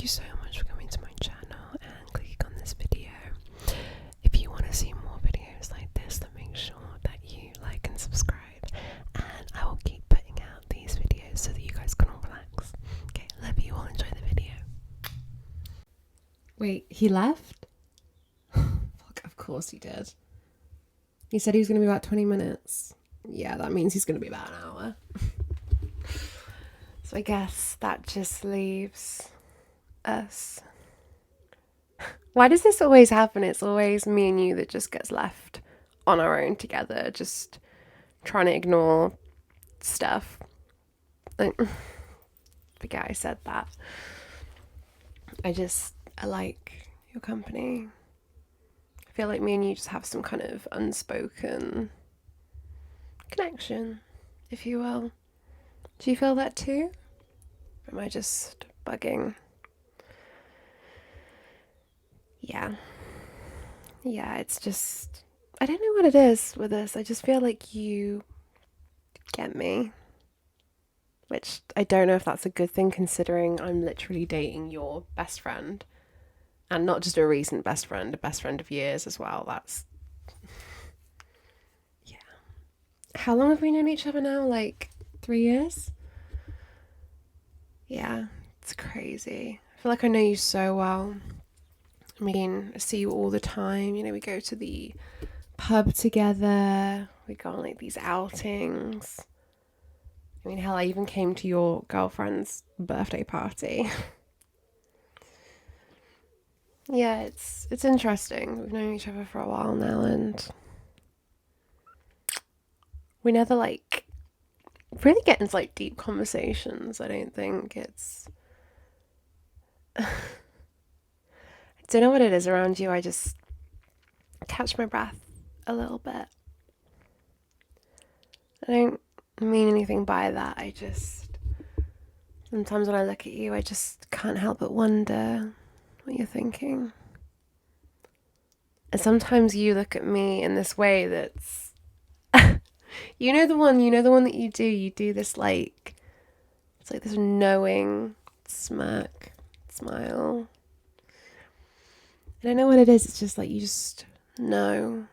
Thank you so much for coming to my channel and clicking on this video. If you want to see more videos like this, then make sure that you like and subscribe, and I will keep putting out these videos so that you guys can all relax. Okay, love you all, enjoy the video. Wait, he left? Fuck, of course he did. He said he was going to be about 20 minutes. Yeah, that means he's going to be about an hour. So I guess that just leaves us. Why does this always happen? It's always me and you that just gets left on our own together, just trying to ignore stuff. Like, forget I said that. I like your company. I feel like me and you just have some kind of unspoken connection, if you will. Do you feel that too? Or am I just bugging? Yeah, it's just, I don't know what it is with us. I just feel like you get me. Which I don't know if that's a good thing, considering I'm literally dating your best friend. And not just a recent best friend, a best friend of years as well. That's, yeah. How long have we known each other now? Like 3 years? Yeah, it's crazy. I feel like I know you so well. I mean, I see you all the time. You know, we go to the pub together. We go on like these outings. I mean, hell, I even came to your girlfriend's birthday party. Yeah, it's interesting. We've known each other for a while now, and we never like really get into like deep conversations. I don't think it's I don't know what it is around you. I just catch my breath a little bit. I don't mean anything by that. I just, sometimes when I look at you, I just can't help but wonder what you're thinking. And sometimes you look at me in this way that's you know the one that you do this like, it's like this knowing smirk, smile. I don't know what it is, it's just like you just know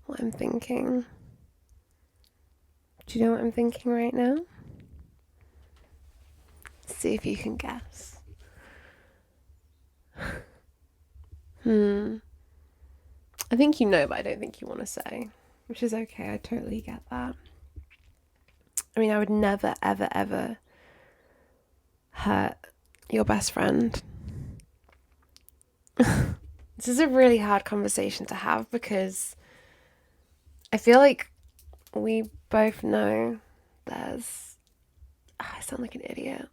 what I'm thinking. Do you know what I'm thinking right now? See if you can guess. I think you know, but I don't think you want to say, which is okay. I totally get that. I mean, I would never, ever, ever hurt your best friend. This is a really hard conversation to have because I feel like we both know there's... I sound like an idiot.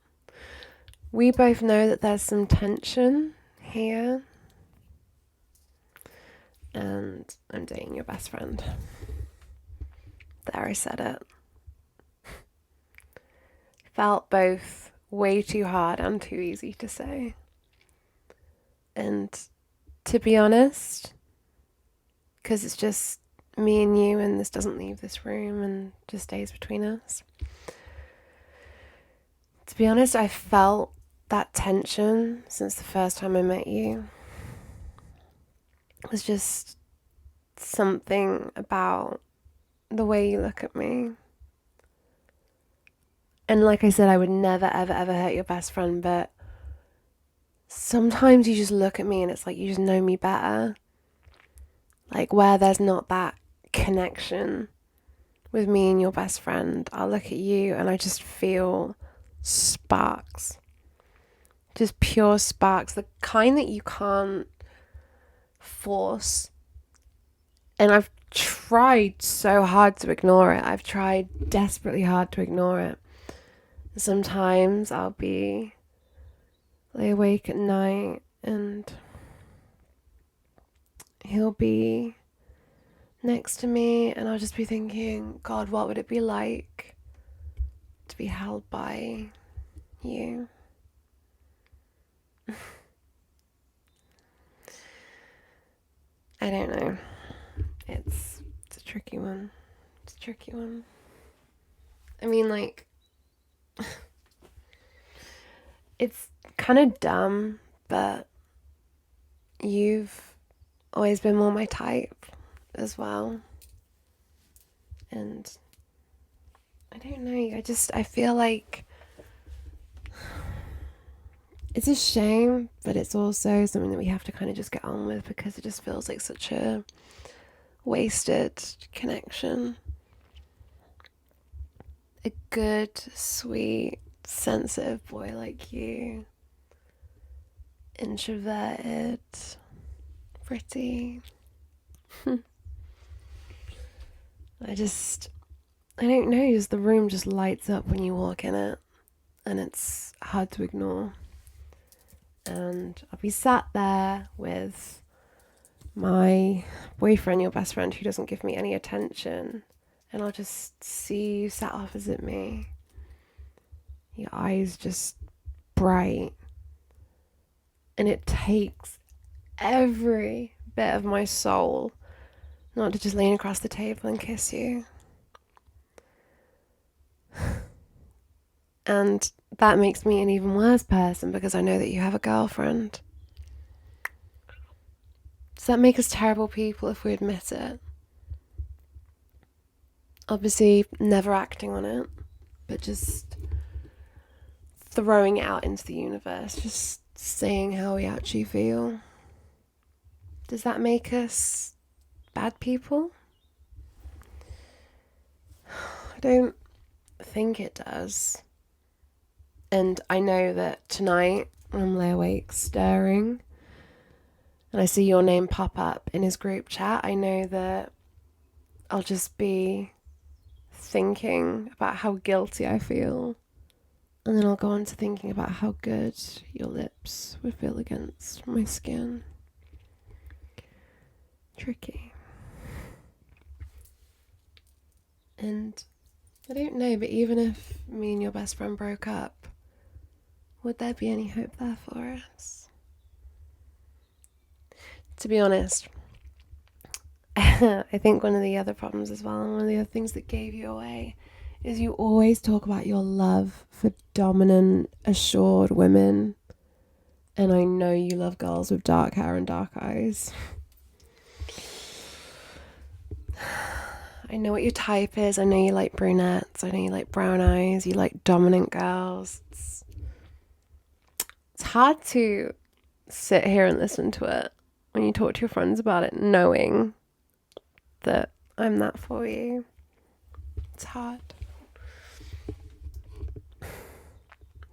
We both know that there's some tension here. And I'm dating your best friend. There, I said it. Felt both way too hard and too easy to say. And to be honest, because it's just me and you and this doesn't leave this room and just stays between us. To be honest, I felt that tension since the first time I met you. It was just something about the way you look at me. And like I said, I would never, ever, ever hurt your best friend, but sometimes you just look at me and it's like you just know me better. Like where there's not that connection with me and your best friend, I'll look at you and I just feel sparks. Just pure sparks, the kind that you can't force. And I've tried so hard to ignore it. I've tried desperately hard to ignore it. Sometimes I'll lay awake at night and he'll be next to me and I'll just be thinking, God, what would it be like to be held by you? I don't know. It's a tricky one. It's a tricky one. I mean, like, It's kind of dumb, but you've always been more my type as well. And I don't know, I feel like it's a shame, but it's also something that we have to kind of just get on with because it just feels like such a wasted connection. A good, sweet, sensitive boy like you, introverted, pretty. I don't know, just the room just lights up when you walk in it, and it's hard to ignore. And I'll be sat there with my boyfriend, your best friend, who doesn't give me any attention, and I'll just see you sat opposite me, your eyes just bright, and it takes every bit of my soul not to just lean across the table and kiss you. And that makes me an even worse person because I know that you have a girlfriend. Does that make us terrible people if we admit it? Obviously, never acting on it, but just throwing it out into the universe, just saying how we actually feel. Does that make us bad people? I don't think it does. And I know that tonight, when I'm lay awake staring, and I see your name pop up in his group chat, I know that I'll just be thinking about how guilty I feel. And then I'll go on to thinking about how good your lips would feel against my skin. Tricky. And I don't know, but even if me and your best friend broke up, would there be any hope there for us? To be honest, I think one of the other problems as well, and one of the other things that gave you away, is you always talk about your love for dominant, assured women. And I know you love girls with dark hair and dark eyes. I know what your type is. I know you like brunettes. I know you like brown eyes. You like dominant girls. It's hard to sit here and listen to it when you talk to your friends about it, knowing that I'm that for you. It's hard.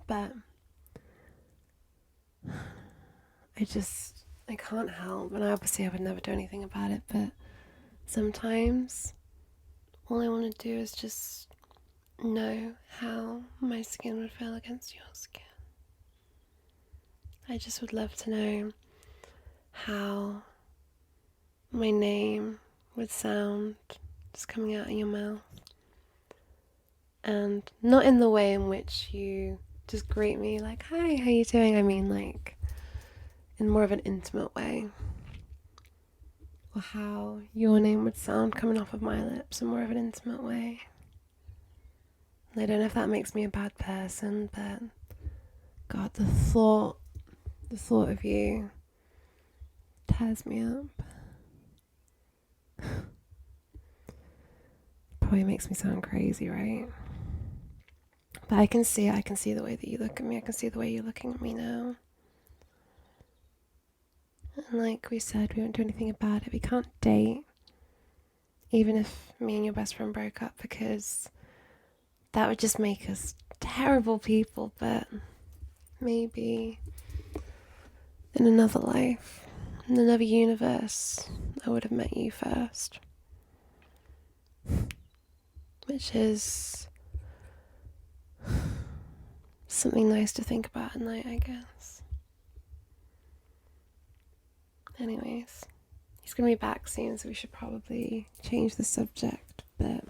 But I can't help. And obviously I would never do anything about it, but sometimes all I want to do is just know how my skin would feel against your skin. I just would love to know how my name would sound just coming out of your mouth. And not in the way in which you just greet me like, hi, how you doing? I mean, like, in more of an intimate way. Or how your name would sound coming off of my lips in more of an intimate way. I don't know if that makes me a bad person, but God, the thought of you tears me up. Probably makes me sound crazy, right? But I can see it. I can see the way that you look at me. I can see the way you're looking at me now. And like we said, we won't do anything about it. We can't date, even if me and your best friend broke up, because that would just make us terrible people. But maybe in another life, in another universe, I would have met you first. Which is something nice to think about at night, I guess. Anyways, he's gonna be back soon, so we should probably change the subject, but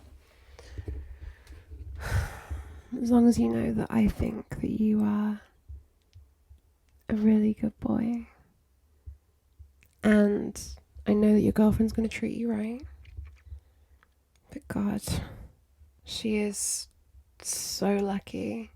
as long as you know that I think that you are a really good boy, and I know that your girlfriend's gonna treat you right, but God, she is so lucky